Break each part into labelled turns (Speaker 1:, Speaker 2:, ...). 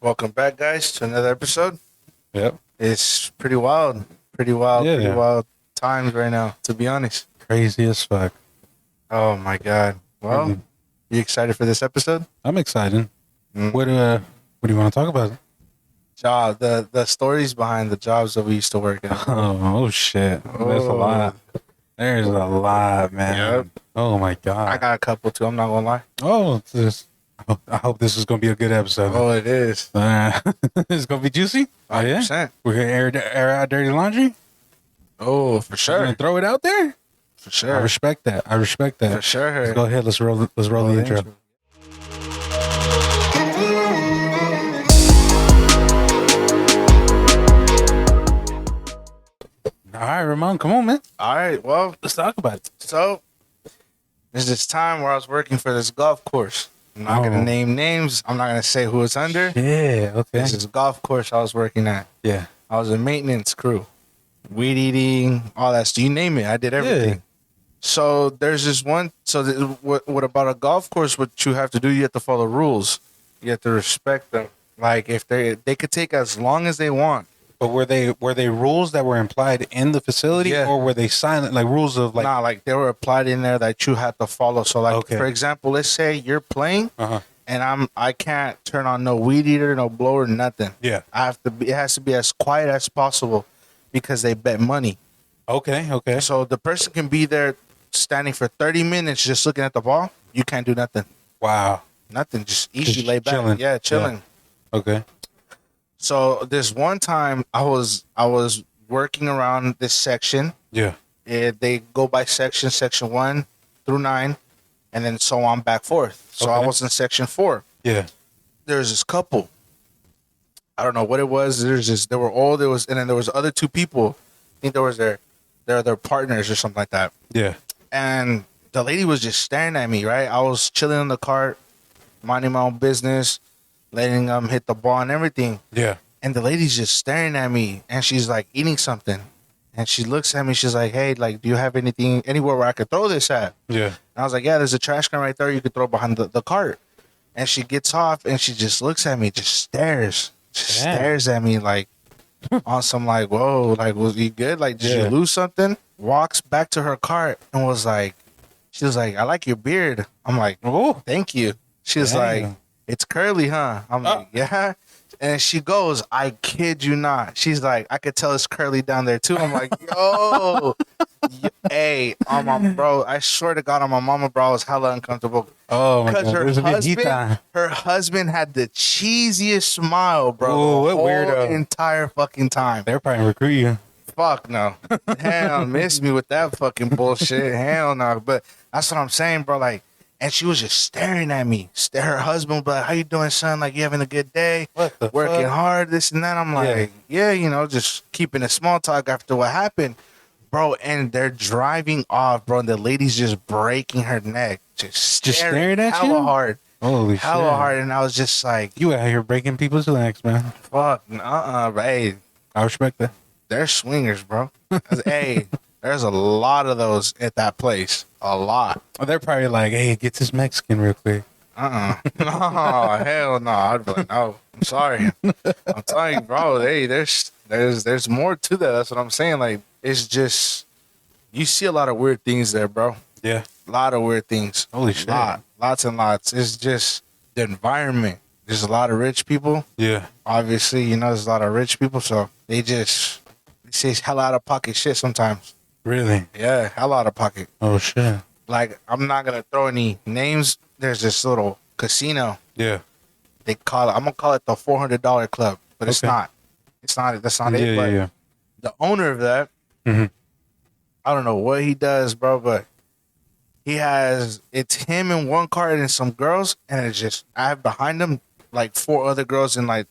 Speaker 1: Welcome back, guys, to another episode.
Speaker 2: Yep.
Speaker 1: It's pretty wild, pretty wild times right now, to be honest.
Speaker 2: Crazy as fuck.
Speaker 1: Oh my god. Well,
Speaker 2: Mhm.
Speaker 1: you excited for this episode?
Speaker 2: I'm excited.
Speaker 1: Mm.
Speaker 2: What do you want to talk about?
Speaker 1: Job, the stories behind the jobs that we used to work at.
Speaker 2: Oh shit. There's a
Speaker 1: Oh.
Speaker 2: lot. There's a lot, man.
Speaker 1: Yep.
Speaker 2: Oh my god.
Speaker 1: I got a couple too. I'm not gonna lie.
Speaker 2: Oh, I hope this is gonna be a good episode.
Speaker 1: Oh, it is.
Speaker 2: It's gonna be juicy. Oh yeah.
Speaker 1: 100%.
Speaker 2: We're gonna air out dirty laundry.
Speaker 1: Oh, for
Speaker 2: We're
Speaker 1: sure,
Speaker 2: gonna throw it out there.
Speaker 1: for
Speaker 2: I
Speaker 1: sure,
Speaker 2: respect that. I respect
Speaker 1: for
Speaker 2: that.
Speaker 1: sure.
Speaker 2: Let's go ahead. Let's roll the intro. All right, Ramon, come on, man.
Speaker 1: All right. Well,
Speaker 2: Let's talk about it.
Speaker 1: so there's this time where I was working for this golf course. I'm not
Speaker 2: Oh.
Speaker 1: gonna name names. I'm not gonna say who it's under.
Speaker 2: Yeah. Okay.
Speaker 1: This is a golf course I was working at.
Speaker 2: Yeah.
Speaker 1: I was a maintenance crew, weed eating, all that. So you name it, I did everything.
Speaker 2: Yeah.
Speaker 1: So there's this one. So what about a golf course? What you have to do, you have to follow rules. You have to respect them. Like if they could take as long as they want.
Speaker 2: But were they rules that were implied in the facility,
Speaker 1: Yeah.
Speaker 2: or were they silent, like rules of like?
Speaker 1: Like they were applied in there that you have to follow. So like
Speaker 2: Okay.
Speaker 1: for example, let's say you're playing
Speaker 2: Uh-huh.
Speaker 1: and I can't turn on no weed eater, no blower, nothing.
Speaker 2: Yeah.
Speaker 1: I have to be. It has to be as quiet as possible because they bet money.
Speaker 2: Okay. Okay.
Speaker 1: So the person can be there standing for 30 minutes just looking at the ball. You can't do nothing.
Speaker 2: Wow.
Speaker 1: Nothing. Just easy,
Speaker 2: Just
Speaker 1: lay back.
Speaker 2: chilling.
Speaker 1: Yeah, chilling.
Speaker 2: Okay.
Speaker 1: So this one time I was working around this section.
Speaker 2: Yeah.
Speaker 1: They go by section 1 through 9, and then so on back forth. So I
Speaker 2: Okay.
Speaker 1: was in section 4.
Speaker 2: Yeah.
Speaker 1: There's this couple. I don't know what it was. They were old. And then there was other two people. I think there was their partners or something like that.
Speaker 2: Yeah.
Speaker 1: And the lady was just staring at me, right? I was chilling in the cart, minding my own business, letting them hit the ball and everything.
Speaker 2: Yeah.
Speaker 1: And the lady's just staring at me, and she's like eating something. And she looks at me, she's like, hey, like, do you have anything, anywhere where I could throw this at?
Speaker 2: Yeah.
Speaker 1: And I was like, yeah, there's a trash can right there you could throw behind the cart. And she gets off, and she just looks at me, just stares. Just
Speaker 2: Damn.
Speaker 1: stares at me like, on some like, whoa, like, was you good? Like, did
Speaker 2: Yeah.
Speaker 1: you lose something? Walks back to her cart and was like, she was like, I like your beard. I'm like,
Speaker 2: Oh.
Speaker 1: thank you. She was
Speaker 2: Damn.
Speaker 1: like, it's curly, huh? I'm like, yeah. And she goes, I kid you not. She's like, I could tell it's curly down there too. I'm like, yo, hey, on my bro. I swear to God, on my mama, bro, I was hella uncomfortable
Speaker 2: Oh my
Speaker 1: because
Speaker 2: god. There's a big heat time.
Speaker 1: her husband had the cheesiest smile, bro.
Speaker 2: Ooh,
Speaker 1: the
Speaker 2: what
Speaker 1: whole
Speaker 2: weirdo.
Speaker 1: entire fucking time.
Speaker 2: They're probably recruit you.
Speaker 1: Fuck no. Hell, miss me with that fucking bullshit. Hell no. But that's what I'm saying, bro. Like, and she was just staring at me. Her husband was like, how you doing, son? Like, you having a good day?
Speaker 2: What the
Speaker 1: Working
Speaker 2: fuck?
Speaker 1: hard, this and that. I'm like, yeah, you know, just keeping a small talk after what happened. Bro, and they're driving off, bro, and the lady's just breaking her neck. Just
Speaker 2: staring at
Speaker 1: hella
Speaker 2: you?
Speaker 1: hard.
Speaker 2: Holy
Speaker 1: Hella
Speaker 2: shit.
Speaker 1: hard. And I was just like,
Speaker 2: You out here breaking people's legs, man.
Speaker 1: fuck, hey,
Speaker 2: I respect that.
Speaker 1: they're swingers, bro. Hey, there's a lot of those at that place. A lot.
Speaker 2: Oh, they're probably like, hey, get this Mexican real quick.
Speaker 1: No, hell no. I'd be like, no, I'm sorry. I'm telling you, bro. Hey, there's more to that. That's what I'm saying. Like, it's just you see a lot of weird things there, bro.
Speaker 2: Yeah.
Speaker 1: A lot of weird things.
Speaker 2: Holy shit.
Speaker 1: Lots and lots. It's just the environment. There's a lot of rich people.
Speaker 2: Yeah.
Speaker 1: Obviously, you know, there's a lot of rich people, so they say hell out of pocket shit sometimes.
Speaker 2: Really?
Speaker 1: Yeah, hell out of pocket.
Speaker 2: Oh shit.
Speaker 1: Like, I'm not gonna throw any names. There's this little casino.
Speaker 2: Yeah.
Speaker 1: They call it. I'm gonna call it the $400 club, but it's
Speaker 2: Okay.
Speaker 1: not. It's not. That's not
Speaker 2: Yeah,
Speaker 1: it. But
Speaker 2: yeah.
Speaker 1: the owner of that,
Speaker 2: Mhm.
Speaker 1: I don't know what he does, bro, but it's him in one cart and some girls, and it's just I have behind him like 4 other girls in like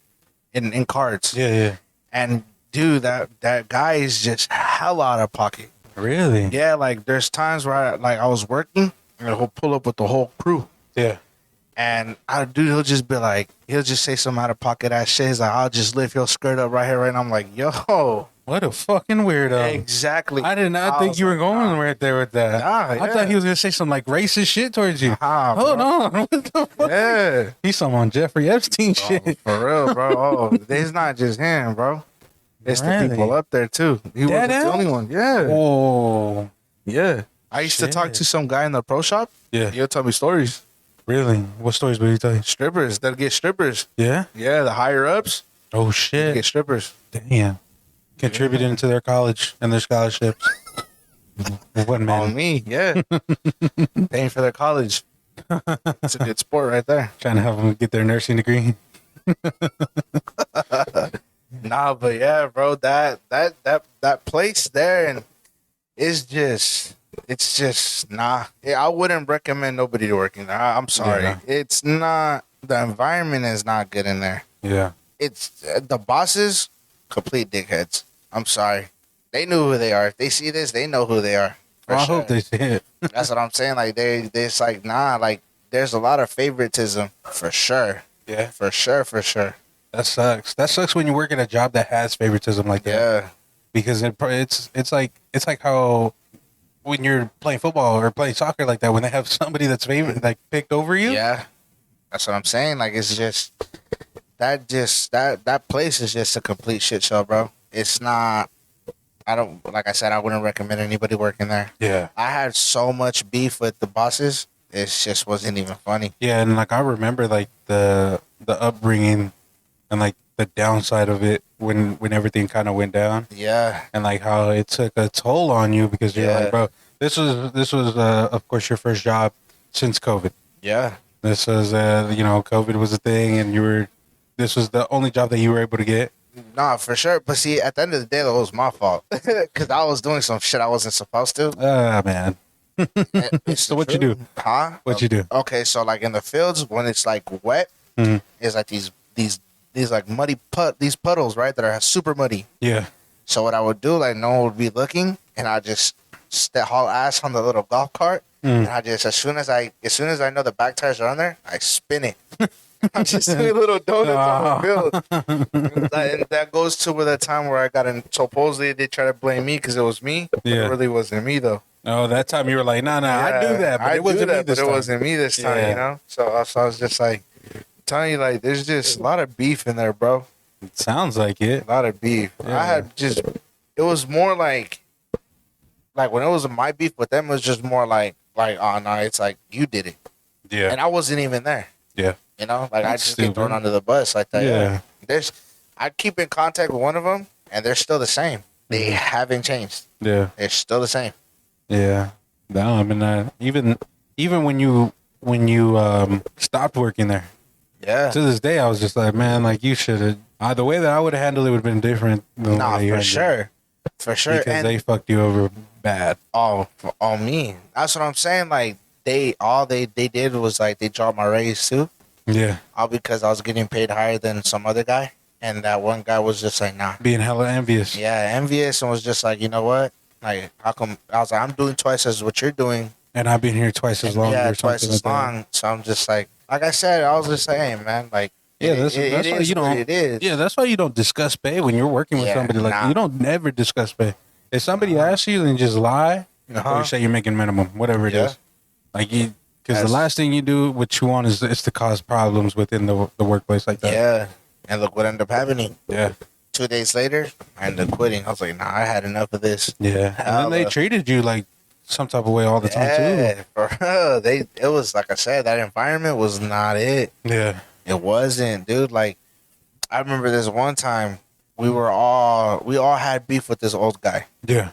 Speaker 1: in carts,
Speaker 2: Yeah, yeah.
Speaker 1: and dude, that guy is just hell out of pocket.
Speaker 2: Really?
Speaker 1: Yeah, like there's times where I was working and he'll pull up with the whole crew.
Speaker 2: Yeah.
Speaker 1: And dude, he'll just say some out of pocket ass shit. He's like, I'll just lift your skirt up right here, right now. I'm like, yo,
Speaker 2: What a fucking weirdo.
Speaker 1: exactly.
Speaker 2: I did not think you were going right there with that.
Speaker 1: Nah,
Speaker 2: I thought he was going to say some like racist shit towards you. Hold
Speaker 1: bro.
Speaker 2: on. What the fuck?
Speaker 1: Yeah.
Speaker 2: He's some on Jeffrey Epstein shit.
Speaker 1: For real, bro. Oh, it's not just him, bro. It's
Speaker 2: Really?
Speaker 1: the people up there too. He wasn't the only one. Yeah.
Speaker 2: Oh.
Speaker 1: Yeah. I used to talk
Speaker 2: Shit.
Speaker 1: to some guy in the pro shop.
Speaker 2: Yeah.
Speaker 1: He'll tell me stories.
Speaker 2: Really? What stories would he tell you?
Speaker 1: Strippers. They'll get strippers.
Speaker 2: Yeah?
Speaker 1: Yeah, the higher ups
Speaker 2: Oh,
Speaker 1: they
Speaker 2: shit.
Speaker 1: get strippers.
Speaker 2: Damn. Contributing to their college and their scholarships. What
Speaker 1: On
Speaker 2: man?
Speaker 1: me, yeah. Paying for their college. It's a good sport right there.
Speaker 2: Trying to help them get their nursing degree.
Speaker 1: Nah, but yeah, bro, that place there and it's just nah. Yeah, I wouldn't recommend nobody to work in there. I'm sorry.
Speaker 2: Yeah.
Speaker 1: It's not, the environment is not good in there.
Speaker 2: Yeah.
Speaker 1: It's the bosses, complete dickheads. I'm sorry. They knew who they are. If they see this, they know who they are. For
Speaker 2: Well, I
Speaker 1: sure.
Speaker 2: hope they see it.
Speaker 1: That's what I'm saying. Like it's like nah. Like there's a lot of favoritism for sure.
Speaker 2: Yeah.
Speaker 1: For sure.
Speaker 2: That sucks. That sucks when you work at a job that has favoritism like that.
Speaker 1: Yeah.
Speaker 2: Because it's like how when you're playing football or playing soccer like that, when they have somebody that's like picked over you.
Speaker 1: Yeah. That's what I'm saying. Like it's just that place is just a complete shit show, bro. It's not. I don't, like I said, I wouldn't recommend anybody working there.
Speaker 2: Yeah.
Speaker 1: I had so much beef with the bosses. It just wasn't even funny.
Speaker 2: Yeah, and like I remember like the upbringing and like the downside of it when everything kind of went down,
Speaker 1: Yeah.
Speaker 2: and like how it took a toll on you because you're
Speaker 1: Yeah.
Speaker 2: like, bro, this was of course your first job since COVID.
Speaker 1: Yeah.
Speaker 2: This was COVID was a thing, and this was the only job that you were able to get.
Speaker 1: Nah, for sure. But see, at the end of the day, that was my fault because I was doing some shit I wasn't supposed to.
Speaker 2: Ah, man.
Speaker 1: It's
Speaker 2: So
Speaker 1: the
Speaker 2: what you
Speaker 1: truth.
Speaker 2: do?
Speaker 1: Huh?
Speaker 2: What you do?
Speaker 1: Okay, so like in the fields when it's like wet,
Speaker 2: Mhm.
Speaker 1: it's like these like muddy these puddles, right? That are super muddy.
Speaker 2: Yeah.
Speaker 1: So what I would do, like no one would be looking, and I just haul ass on the little golf cart, and I just as soon as I know the back tires are on there, I spin it. I'm just doing little donuts on the field. And that goes to where the time where I got in. Supposedly they try to blame me because it was me. But
Speaker 2: Yeah.
Speaker 1: it really wasn't me though.
Speaker 2: Oh, that time you were like, nah, I do that, but it wasn't me this
Speaker 1: but
Speaker 2: time.
Speaker 1: it wasn't me this time,
Speaker 2: Yeah.
Speaker 1: you know. So I was just like telling you, like, there's just a lot of beef in there, bro.
Speaker 2: It sounds like it.
Speaker 1: A lot of beef.
Speaker 2: Yeah.
Speaker 1: I had just, it was more like when it was my beef with them, it was just more like, oh no, it's like you did it,
Speaker 2: Yeah.
Speaker 1: and I wasn't even there.
Speaker 2: Yeah.
Speaker 1: You know, like I
Speaker 2: That's
Speaker 1: just get
Speaker 2: stupid.
Speaker 1: thrown under the bus like that.
Speaker 2: Yeah.
Speaker 1: I keep in contact with one of them, and they're still the same. They
Speaker 2: Mm-hmm.
Speaker 1: haven't changed.
Speaker 2: Yeah.
Speaker 1: They're still the same.
Speaker 2: Yeah. No, I mean, even when you stopped working there,
Speaker 1: Yeah.
Speaker 2: to this day, I was just like, man, like you should have. The way that I would have handled it would have been different. Than the
Speaker 1: Nah,
Speaker 2: way you
Speaker 1: for
Speaker 2: handled it.
Speaker 1: sure. For sure.
Speaker 2: Because
Speaker 1: And
Speaker 2: they fucked you over bad.
Speaker 1: on me. That's what I'm saying. Like they did was like they dropped my raise too.
Speaker 2: Yeah.
Speaker 1: All because I was getting paid higher than some other guy. And that one guy was just like, nah.
Speaker 2: Being hella envious.
Speaker 1: Yeah, envious, and was just like, you know what? Like, how come? I was like, I'm doing twice as what you're doing.
Speaker 2: And I've been here twice as
Speaker 1: And
Speaker 2: long.
Speaker 1: yeah,
Speaker 2: or
Speaker 1: twice
Speaker 2: something
Speaker 1: as
Speaker 2: like that.
Speaker 1: long. So I'm just like I said, I was just saying, man, like,
Speaker 2: Yeah, that's why
Speaker 1: is
Speaker 2: you
Speaker 1: what
Speaker 2: don't.
Speaker 1: it is.
Speaker 2: Yeah, that's why you don't discuss pay when you're working with
Speaker 1: Yeah,
Speaker 2: somebody like
Speaker 1: nah.
Speaker 2: you don't never discuss pay. If somebody asks you, then just lie or
Speaker 1: Uh-huh.
Speaker 2: you say you're making minimum, whatever it
Speaker 1: Yeah.
Speaker 2: is. Like you, because
Speaker 1: That's-
Speaker 2: the last thing you do, what you want is to cause problems within the workplace like that.
Speaker 1: Yeah. And look what ended up happening.
Speaker 2: Yeah,
Speaker 1: 2 days later, I ended up quitting. I was like, nah, I had enough of this.
Speaker 2: yeah. And then they
Speaker 1: Hella.
Speaker 2: treated you like some type of way all the time too.
Speaker 1: Yeah, for real. It was like I said, that environment was not it.
Speaker 2: Yeah,
Speaker 1: It wasn't, dude. Like, I remember this one time we all had beef with this old guy.
Speaker 2: yeah,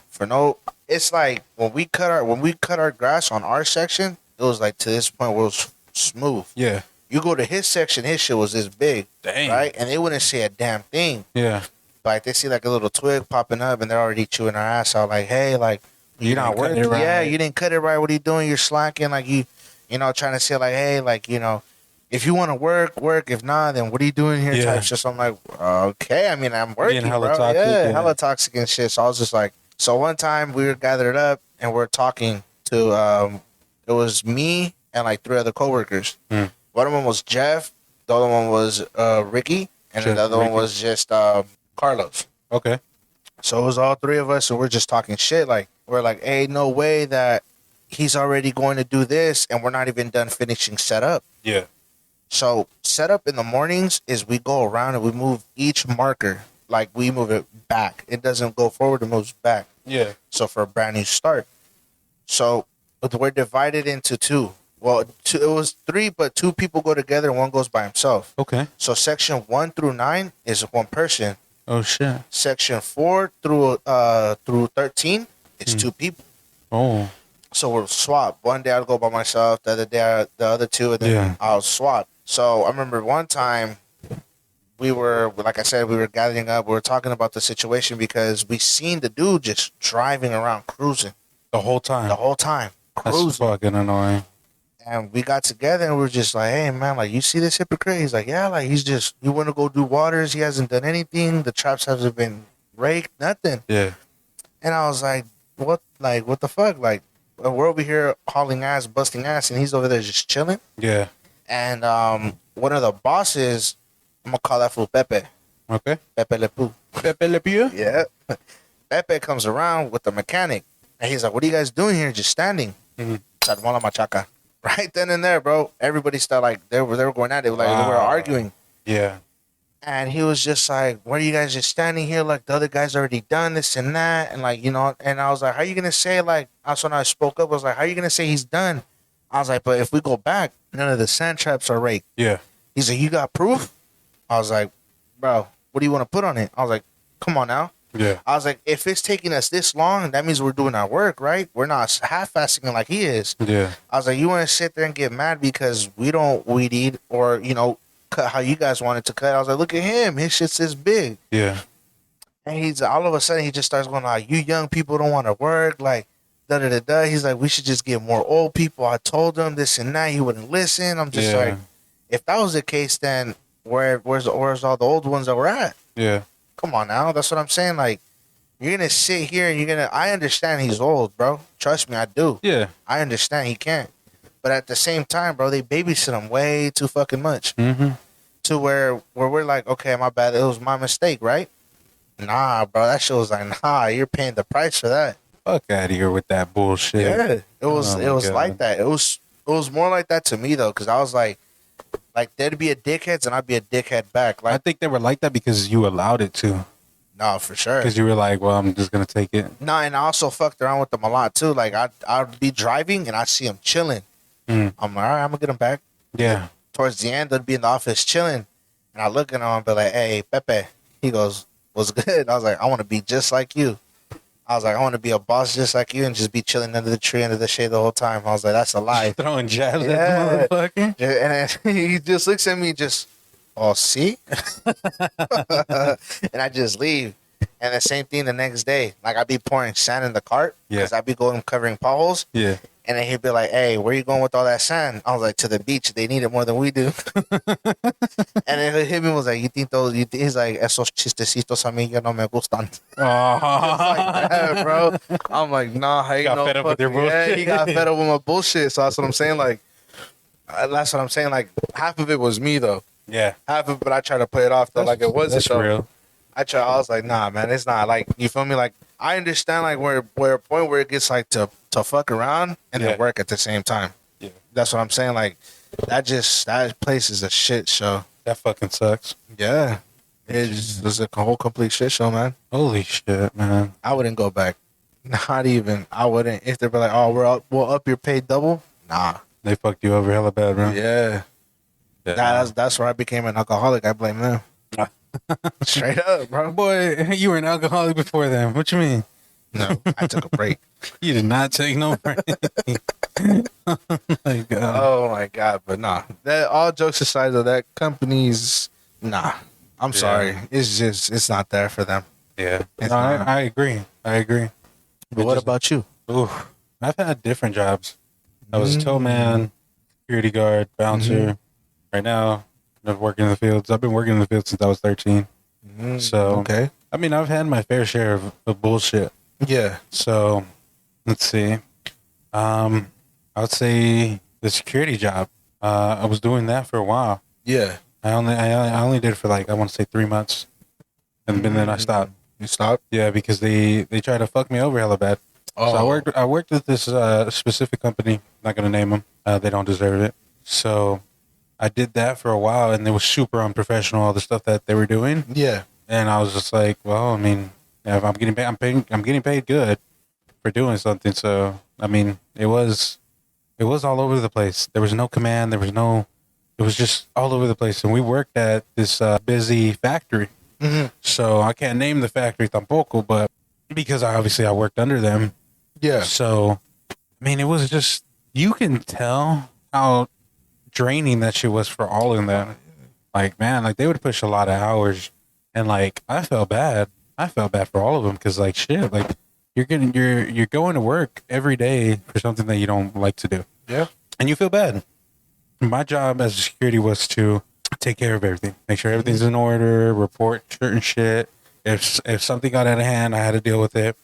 Speaker 1: It's like when we cut our grass on our section, it was like to this point where it was smooth.
Speaker 2: yeah.
Speaker 1: You go to his section, his shit was this big,
Speaker 2: Dang.
Speaker 1: right? And they wouldn't say a damn thing.
Speaker 2: Yeah,
Speaker 1: Like they see like a little twig popping up, and they're already chewing our ass out. Like, hey, like you're not
Speaker 2: didn't cut
Speaker 1: working.
Speaker 2: it right.
Speaker 1: Yeah, you didn't cut it right. What are you doing? You're slacking. Like you know, trying to say like, hey, like if you want to work. If not, then what are you doing here?
Speaker 2: Yeah.
Speaker 1: Type shit. So I'm like, okay. I mean, I'm working,
Speaker 2: hella
Speaker 1: bro.
Speaker 2: toxic,
Speaker 1: yeah,
Speaker 2: yeah.
Speaker 1: hella toxic and shit. So I was just like, so one time we were gathered up and we're talking to it was me and like 3 other coworkers.
Speaker 2: Mm.
Speaker 1: One of them was Jeff. The other one was Ricky, and then
Speaker 2: Jeff,
Speaker 1: the other one
Speaker 2: Ricky.
Speaker 1: was just Carlos.
Speaker 2: Okay.
Speaker 1: So it was all three of us, and we're just talking shit. Like we're like, "Hey, no way that he's already going to do this, and we're not even done finishing setup."
Speaker 2: Yeah.
Speaker 1: So setup in the mornings is we go around and we move each marker, like we move it back. It doesn't go forward; it moves back.
Speaker 2: Yeah.
Speaker 1: So for a brand new start. So we're divided into two. Well, it was three, but two people go together and one goes by himself.
Speaker 2: Okay.
Speaker 1: So section 1 through 9 is one person.
Speaker 2: Oh shit.
Speaker 1: Section 4 through 13 is two people.
Speaker 2: Oh.
Speaker 1: So we're swapped. One day I'll go by myself. The other day the other two, and then
Speaker 2: Yeah.
Speaker 1: I'll swap. So I remember one time we were, like I said, we were gathering up. We were talking about the situation because we seen the dude just driving around cruising
Speaker 2: The whole time.
Speaker 1: the whole time.
Speaker 2: That's
Speaker 1: Cruising.
Speaker 2: fucking annoying.
Speaker 1: And we got together and we were just like, hey, man, like, you see this hypocrite? He's like, yeah, like, he want to go do waters. He hasn't done anything. The traps hasn't been raked, nothing.
Speaker 2: Yeah.
Speaker 1: And I was like, what the fuck? Like, we're over here hauling ass, busting ass, and he's over there just chilling.
Speaker 2: Yeah.
Speaker 1: And one of the bosses, I'm going to call that fool Pepe.
Speaker 2: Okay.
Speaker 1: Pepe Le Pew.
Speaker 2: Pepe Le Pew?
Speaker 1: Yeah. Pepe comes around with the mechanic. And he's like, what are you guys doing here? Just standing.
Speaker 2: Mhm.
Speaker 1: Sarmola Machaca. Right then and there, bro. Everybody started like they were going at it, like they were
Speaker 2: Wow.
Speaker 1: arguing.
Speaker 2: Yeah.
Speaker 1: And he was just like, "What are you guys just standing here? Like the other guys already done this and that." And like, you know, and I was like, "How you gonna say like?" That's when I spoke up. I was like, "How you gonna say he's done?" I was like, "But if we go back, none of the sand traps are raked."
Speaker 2: Yeah.
Speaker 1: He's like, "You got proof?" I was like, "Bro, what do you want to put on it?" I was like, "Come on now."
Speaker 2: Yeah.
Speaker 1: I was like, "If it's taking us this long, that means we're doing our work, right? We're not half-assing like he is."
Speaker 2: Yeah.
Speaker 1: I was like, you want to sit there and get mad because we don't weed eat or, you know, cut how you guys wanted to cut. I was like, look at him. His shit's this big.
Speaker 2: Yeah.
Speaker 1: And he's all of a sudden, he just starts going like, you young people don't want to work. Like, da-da-da-da. He's like, we should just get more old people. I told him this and that. He wouldn't listen. I'm just
Speaker 2: Yeah.
Speaker 1: like, if that was the case, then where's all the old ones that we're at?
Speaker 2: Yeah.
Speaker 1: Come on now. That's what I'm saying. Like, you're going to sit here and I understand he's old, bro. Trust me, I do.
Speaker 2: Yeah.
Speaker 1: I understand he can't. But at the same time, bro, they babysit him way too fucking much.
Speaker 2: Mm-hmm.
Speaker 1: To where we're like, okay, my bad. It was my mistake, right? Nah, bro. That shit was like, nah, you're paying the price for that.
Speaker 2: Fuck out of here with that bullshit.
Speaker 1: Yeah. It was
Speaker 2: Oh my
Speaker 1: it was
Speaker 2: God.
Speaker 1: like that. It was more like that to me though, because I was like there'd be a dickheads and I'd be a dickhead back.
Speaker 2: I
Speaker 1: Like,
Speaker 2: think they were like that because you allowed it to.
Speaker 1: no, for sure.
Speaker 2: Because you were like, well, I'm just going to take it.
Speaker 1: No, and I also fucked around with them a lot too. Like I'd be driving and I'd see him chilling.
Speaker 2: Mm.
Speaker 1: I'm like, all right, I'm gonna get him back.
Speaker 2: Yeah.
Speaker 1: Towards the end, they'd be in the office chilling, and I look at him and be like, "Hey, Pepe." He goes, "What's good?" I was like, "I want to be just like you." I was like, "I want to be a boss just like you and just be chilling under the tree, under the shade the whole time." I was like, "That's a lie."
Speaker 2: Throwing jabs
Speaker 1: Yeah.
Speaker 2: at the motherfucker.
Speaker 1: And then he just looks at me, just, "Oh, see," and I just leave. And the same thing the next day. Like I'd be pouring sand in the cart because I'd be going covering potholes.
Speaker 2: Yeah.
Speaker 1: And then he'd be like, "Hey, where you going with all that sand?" I was like, "To the beach. They need it more than we do." And then he hit me and was like, "You think those?" He's like, "Esos chistecitos a mí ya no me gustan."
Speaker 2: Oh.
Speaker 1: Like that, bro. I'm like, "Nah, ain't
Speaker 2: Got
Speaker 1: no
Speaker 2: fed up with your
Speaker 1: fucking-" Yeah,
Speaker 2: bullshit.
Speaker 1: he got fed up with my bullshit. So that's what I'm saying. Like, that's what I'm saying. Like, half of it was me though.
Speaker 2: Yeah.
Speaker 1: Half of it, but I tried to play it off though, like it wasn't.
Speaker 2: That's
Speaker 1: So
Speaker 2: real.
Speaker 1: I was like, nah, man, it's not. Like, you feel me? Like, I understand like where a point where it gets like to fuck around and
Speaker 2: Yeah.
Speaker 1: then work at the same time.
Speaker 2: Yeah.
Speaker 1: That's what I'm saying. Like, that place is a shit show.
Speaker 2: That fucking sucks.
Speaker 1: Yeah, it's a whole complete shit show, man.
Speaker 2: Holy shit, man.
Speaker 1: I wouldn't go back. Not even. I wouldn't. If they were like, oh, we'll up your pay double. Nah.
Speaker 2: They fucked you over hella bad, bro.
Speaker 1: Yeah. That's where I became an alcoholic. I blame them. Straight up, bro.
Speaker 2: Boy, you were an alcoholic before then. What you mean?
Speaker 1: No, I took a break.
Speaker 2: You did not take no break. Oh my God.
Speaker 1: Oh my god, but nah. That all jokes aside, though, that company's nah. I'm sorry. It's not there for them.
Speaker 2: Yeah.
Speaker 1: It's
Speaker 2: No,
Speaker 1: not.
Speaker 2: I agree. I agree.
Speaker 1: But what about you?
Speaker 2: Oof. I've had different jobs. I was a tow man, security guard, bouncer. Right now, I'm working in the fields. I've been working in the fields since I was 13. So,
Speaker 1: okay,
Speaker 2: I mean, I've had my fair share of bullshit.
Speaker 1: yeah,
Speaker 2: So, let's see. I would say the security job. I was doing that for a while.
Speaker 1: Yeah.
Speaker 2: I only did it for like, I want to say 3 months, and then I stopped.
Speaker 1: You stopped?
Speaker 2: Yeah, because they tried to fuck me over hella bad.
Speaker 1: Oh.
Speaker 2: So I worked with this specific company. Not gonna name them. They don't deserve it. So I did that for a while, and it was super unprofessional. All the stuff that they were doing,
Speaker 1: Yeah.
Speaker 2: and I was just like, well, I mean, yeah, if I'm getting paid, I'm getting paid good for doing something. So I mean, it was all over the place. There was no command. It was just all over the place. And we worked at this busy factory.
Speaker 1: Mm-hmm.
Speaker 2: So I can't name the factory tampoco, but because I worked under them.
Speaker 1: Yeah.
Speaker 2: So, I mean, it was just, you can tell how draining that shit was for all of them. Like, man, like they would push a lot of hours, and like I felt bad. I felt bad for all of them because, like, shit, like you're going to work every day for something that you don't like to do.
Speaker 1: Yeah.
Speaker 2: And you feel bad. My job as a security was to take care of everything, make sure everything's in order, report certain shit. If something got out of hand, I had to deal with it.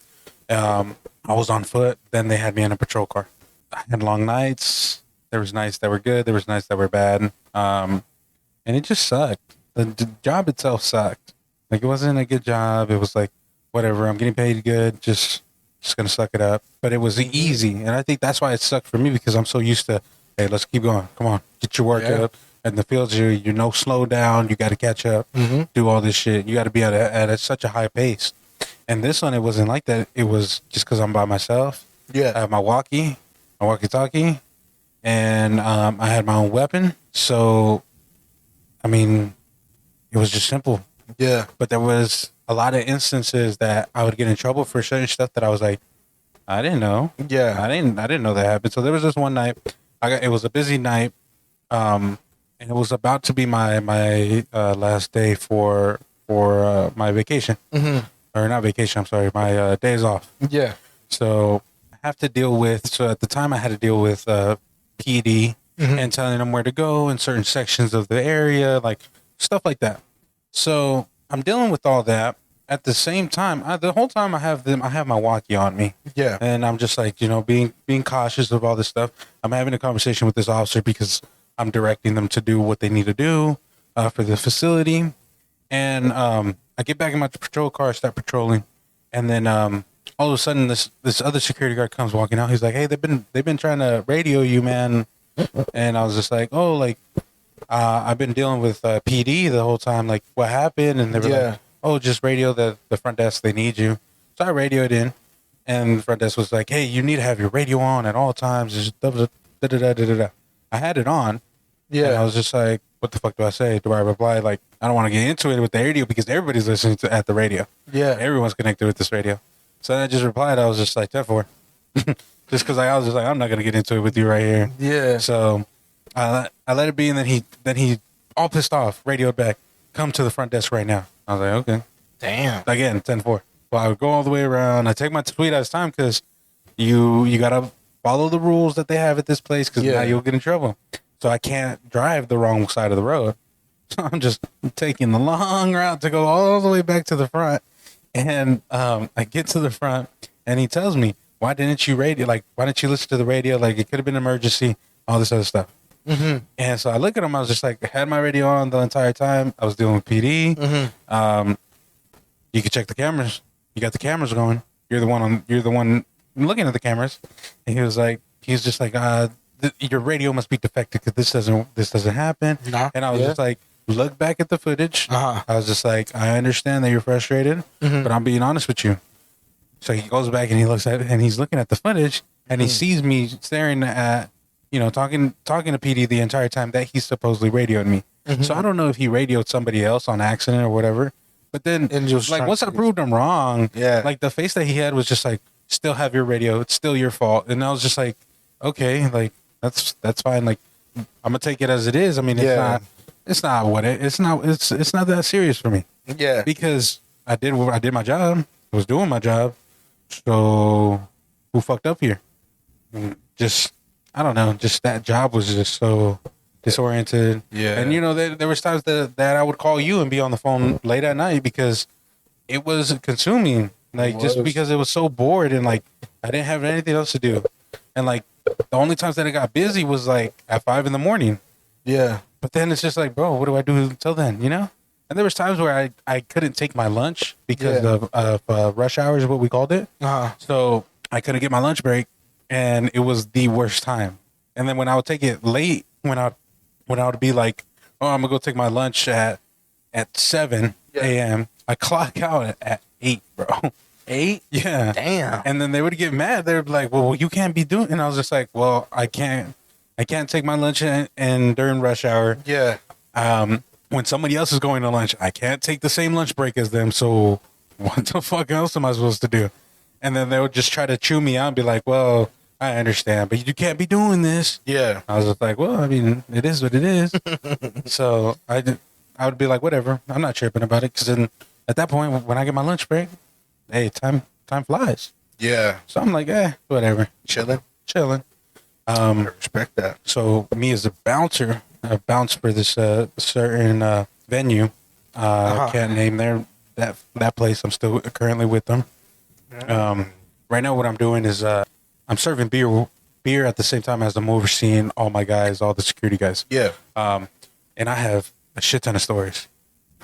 Speaker 2: I was on foot. Then they had me in a patrol car. I had long nights. There was nights that were good. There was nights that were bad. And it just sucked. The job itself sucked. Like, it wasn't a good job. It was like, whatever. I'm getting paid good. Just gonna suck it up. But it was easy, and I think that's why it sucked for me, because I'm so used to, hey, let's keep going. Come on, get your work up. And the fields, you know, slow down. You got to catch up. Do all this shit. You got to be at such a high pace. And this one, it wasn't like that. It was just because I'm by myself.
Speaker 1: Yeah.
Speaker 2: I have my walkie-talkie, and I had my own weapon. So, I mean, it was just simple.
Speaker 1: Yeah.
Speaker 2: But there was a lot of instances that I would get in trouble for certain stuff that I was like, I didn't know.
Speaker 1: Yeah.
Speaker 2: I didn't know that happened. So there was this one night. It was a busy night. And it was about to be my last day for my vacation. Or not vacation, I'm sorry, my days off.
Speaker 1: Yeah.
Speaker 2: So I have to deal with, so at the time I had to deal with PD and telling them where to go in certain sections of the area, like stuff like that. So I'm dealing with all that. At the same time, the whole time I have my walkie on me.
Speaker 1: Yeah.
Speaker 2: And I'm just like, you know, being cautious of all this stuff. I'm having a conversation with this officer because I'm directing them to do what they need to do for the facility. And I get back in my patrol car, start patrolling, and then all of a sudden this other security guard comes walking out. He's like, "Hey, they've been trying to radio you, man." And I was just like, "Oh, like I've been dealing with PD the whole time. Like, what happened?" And they were like, "Oh, just radio the front desk. They need you." So I radioed in, and the front desk was like, "Hey, you need to have your radio on at all times." Just da-da-da-da-da-da. I had it on. Yeah. And I was just like, what the fuck do I say? Do I reply? Like, I don't want to get into it with the radio because everybody's listening to at the radio. Yeah. Everyone's connected with this radio. So I just replied. I was just like, 10-4. Just because I was just like, I'm not going to get into it with you right here. Yeah. So I let it be. And then he all pissed off, radioed back, come to the front desk right now. I was like, okay. Damn. Again, 10-4. Well, I would go all the way around. I take my tweet at a time because you got to follow the rules that they have at this place because now you'll get in trouble. So I can't drive the wrong side of the road. So I'm just taking the long route to go all the way back to the front. And I get to the front, and he tells me, why didn't you radio? Like, why didn't you listen to the radio? Like, it could have been an emergency, all this other stuff. And so I look at him. I was just like, I had my radio on the entire time. I was dealing with PD. You can check the cameras. You got the cameras going. You're the one looking at the cameras. And he was just like, your radio must be defective because this doesn't happen. Nah, and I was just like, look back at the footage. I was just like, I understand that you're frustrated, but I'm being honest with you. So he goes back and he looks at it, and he's looking at the footage, and he sees me staring at, you know, talking to PD the entire time that he supposedly radioed me. So I don't know if he radioed somebody else on accident or whatever. But then, like, once I proved him wrong, like the face that he had was just like, still have your radio. It's still your fault. And I was just like, okay, like that's fine. Like, I'm gonna take it as it is. I mean, it's not that serious for me. Yeah, because I did my job. I was doing my job. So who fucked up here? Just, I don't know. Just that job was just so disoriented. Yeah. And you know, there was times that I would call you and be on the phone late at night because it was consuming. Like, just because it was so bored and like I didn't have anything else to do. And like the only times that I got busy was like at 5 a.m.
Speaker 1: Yeah.
Speaker 2: But then it's just like, bro, what do I do until then? You know? And there was times where I couldn't take my lunch because of rush hours, is what we called it. So I couldn't get my lunch break, and it was the worst time. And then when I would take it late, when I would be like, oh, I'm gonna go take my lunch at 7 a.m. I clock out at 8, bro.
Speaker 1: 8?
Speaker 2: Yeah.
Speaker 1: Damn.
Speaker 2: And then they would get mad. They'd be like, well, you can't be doing. And I was just like, well, I can't take my lunch and during rush hour.
Speaker 1: Yeah.
Speaker 2: When somebody else is going to lunch, I can't take the same lunch break as them. So what the fuck else am I supposed to do? And then they would just try to chew me out and be like, well, I understand, but you can't be doing this.
Speaker 1: Yeah.
Speaker 2: I was just like, well, I mean, it is what it is. So I would be like, whatever. I'm not tripping about it. Because then at that point, when I get my lunch break, hey, time flies.
Speaker 1: Yeah.
Speaker 2: So I'm like, whatever.
Speaker 1: Chilling.
Speaker 2: I
Speaker 1: respect that.
Speaker 2: So me as a bouncer, I bounced for this certain venue. Can't name that place. I'm still currently with them. Right now, what I'm doing is I'm serving beer at the same time as I'm overseeing all my guys, all the security guys.
Speaker 1: Yeah.
Speaker 2: And I have a shit ton of stories,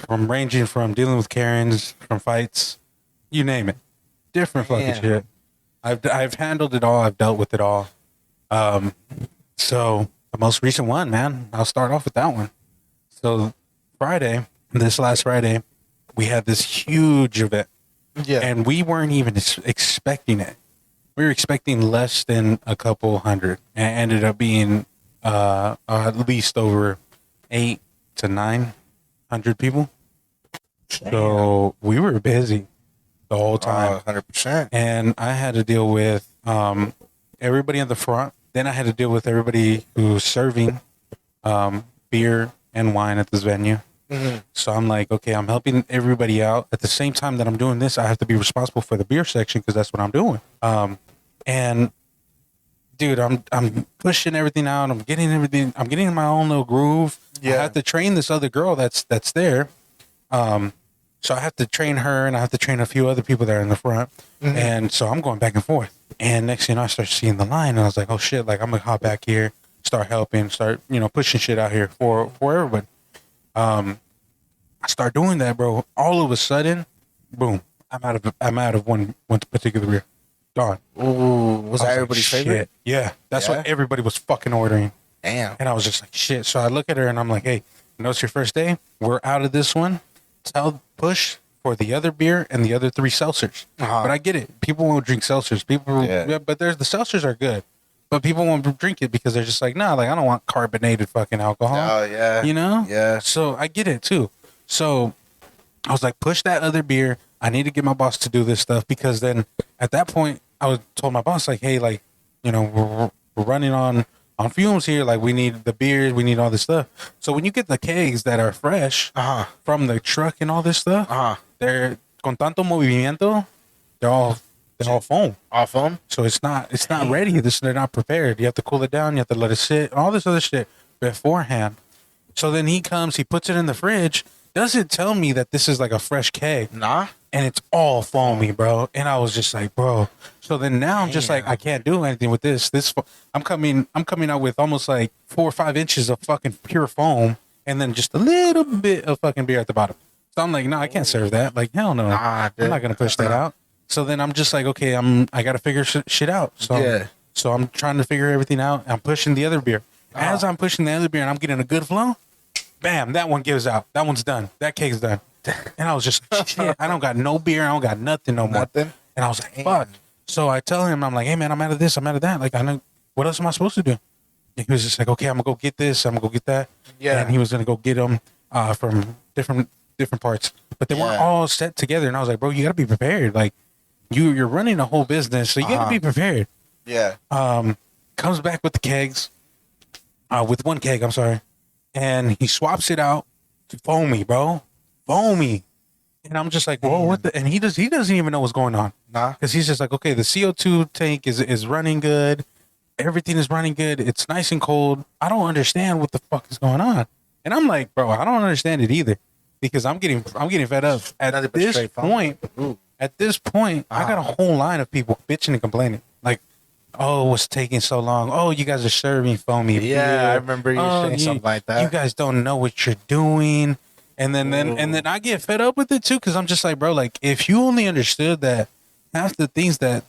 Speaker 2: ranging from dealing with Karens, from fights, you name it, different fucking shit. I've handled it all. I've dealt with it all. So the most recent one, man, I'll start off with that one. So this last Friday, we had this huge event.
Speaker 1: Yeah.
Speaker 2: And we weren't even expecting it. We were expecting less than a couple hundred, and it ended up being at least over 800 to 900 people. Damn. So we were busy the whole time.
Speaker 1: 100%.
Speaker 2: And I had to deal with everybody in the front. Then I had to deal with everybody who's serving beer and wine at this venue. Mm-hmm. So I'm like, okay, I'm helping everybody out. At the same time that I'm doing this, I have to be responsible for the beer section because that's what I'm doing. And dude, I'm pushing everything out. I'm getting in my own little groove. Yeah. I have to train this other girl that's there. So I have to train her, and I have to train a few other people that are in the front. Mm-hmm. And so I'm going back and forth. And next thing you know, I start seeing the line, and I was like, oh shit, like I'm gonna hop back here, start helping, start pushing shit out here for everybody. I start doing that, bro. All of a sudden, boom, I'm out of one particular beer. Gone.
Speaker 1: Ooh, was that everybody's favorite?
Speaker 2: Yeah, that's what everybody was fucking ordering.
Speaker 1: Damn.
Speaker 2: And I was just like, shit. So I look at her and I'm like, hey, you know it's your first day? We're out of this one. Push for the other beer and the other 3 seltzers. But I get it. People won't drink seltzers. But the seltzers are good. But people won't drink it because they're just like, nah, like I don't want carbonated fucking alcohol.
Speaker 1: Oh yeah.
Speaker 2: You know?
Speaker 1: Yeah.
Speaker 2: So I get it too. So I was like, push that other beer. I need to get my boss to do this stuff because then at that point I told my boss like, hey, like, we're running on fumes here. Like we need the beers, we need all this stuff. So when you get the kegs that are fresh from the truck and all this stuff, they're con tanto movimiento, they're all foam.
Speaker 1: All foam?
Speaker 2: So it's not ready. They're not prepared. You have to cool it down. You have to let it sit. All this other shit beforehand. So then he comes. He puts it in the fridge. Doesn't tell me that this is like a fresh keg.
Speaker 1: Nah.
Speaker 2: And it's all foamy, bro. And I was just like, bro. So then now I'm just like, I can't do anything with this. I'm coming out with almost like 4 or 5 inches of fucking pure foam, and then just a little bit of fucking beer at the bottom. So I'm like, no, I can't serve that. Like, hell no. I'm not gonna push that out. So then I'm just like, okay, I got to figure shit out. So I'm trying to figure everything out. I'm pushing the other beer. As I'm pushing the other beer and I'm getting a good flow, bam, that one gives out. That one's done. That cake's done. And I was just, shit, I don't got no beer. I don't got nothing no more.
Speaker 1: Nothing?
Speaker 2: And I was like, fuck. So I tell him, I'm like, hey, man, I'm out of this. I'm out of that. Like, I know, what else am I supposed to do? And he was just like, okay, I'm going to go get this. I'm going to go get that. Yeah. And he was going to go get them from different parts. But they weren't all set together. And I was like, bro, you got to be prepared. Like, you're running a whole business, so you got to be prepared.
Speaker 1: Yeah.
Speaker 2: Comes back with the kegs, with one keg, I'm sorry. And he swaps it out to foamy, bro. Foamy. And I'm just like, whoa, what the? And he doesn't even know what's going on.
Speaker 1: Nah.
Speaker 2: Because he's just like, okay, the CO2 tank is running good. Everything is running good. It's nice and cold. I don't understand what the fuck is going on. And I'm like, bro, I don't understand it either. Because I'm getting fed up. At this point, I got a whole line of people bitching and complaining. Like, oh, what's taking so long? Oh, you guys are serving foamy beer.
Speaker 1: Yeah, I remember you saying something like that.
Speaker 2: You guys don't know what you're doing. And then I get fed up with it too, because I'm just like, bro, like if you only understood that half the things that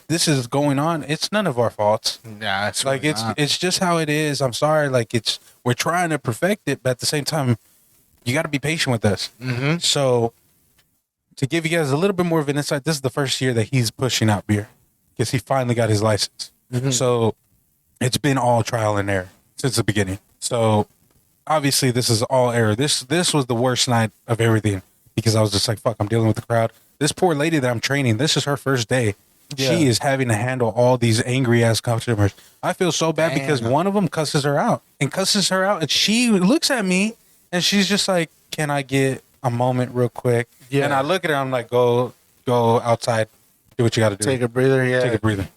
Speaker 2: this is going on, it's none of our faults.
Speaker 1: Yeah, it's
Speaker 2: Like
Speaker 1: really not.
Speaker 2: it's just how it is. I'm sorry. Like we're trying to perfect it, but at the same time, you got to be patient with us.
Speaker 1: Mm-hmm.
Speaker 2: So to give you guys a little bit more of an insight, this is the first year that he's pushing out beer because he finally got his license.
Speaker 1: Mhm.
Speaker 2: So it's been all trial and error since the beginning. So obviously this is all error. This was the worst night of everything because I was just like, fuck, I'm dealing with the crowd. This poor lady that I'm training, this is her first day.
Speaker 1: Yeah.
Speaker 2: She is having to handle all these angry ass customers. I feel so bad because
Speaker 1: Damn.
Speaker 2: one of them cusses her out, and she looks at me and she's just like, can I get a moment real quick?
Speaker 1: Yeah.
Speaker 2: And I look at her, I'm like, go outside, do what you got to do.
Speaker 1: Take a breather. Yeah.
Speaker 2: Take a breather.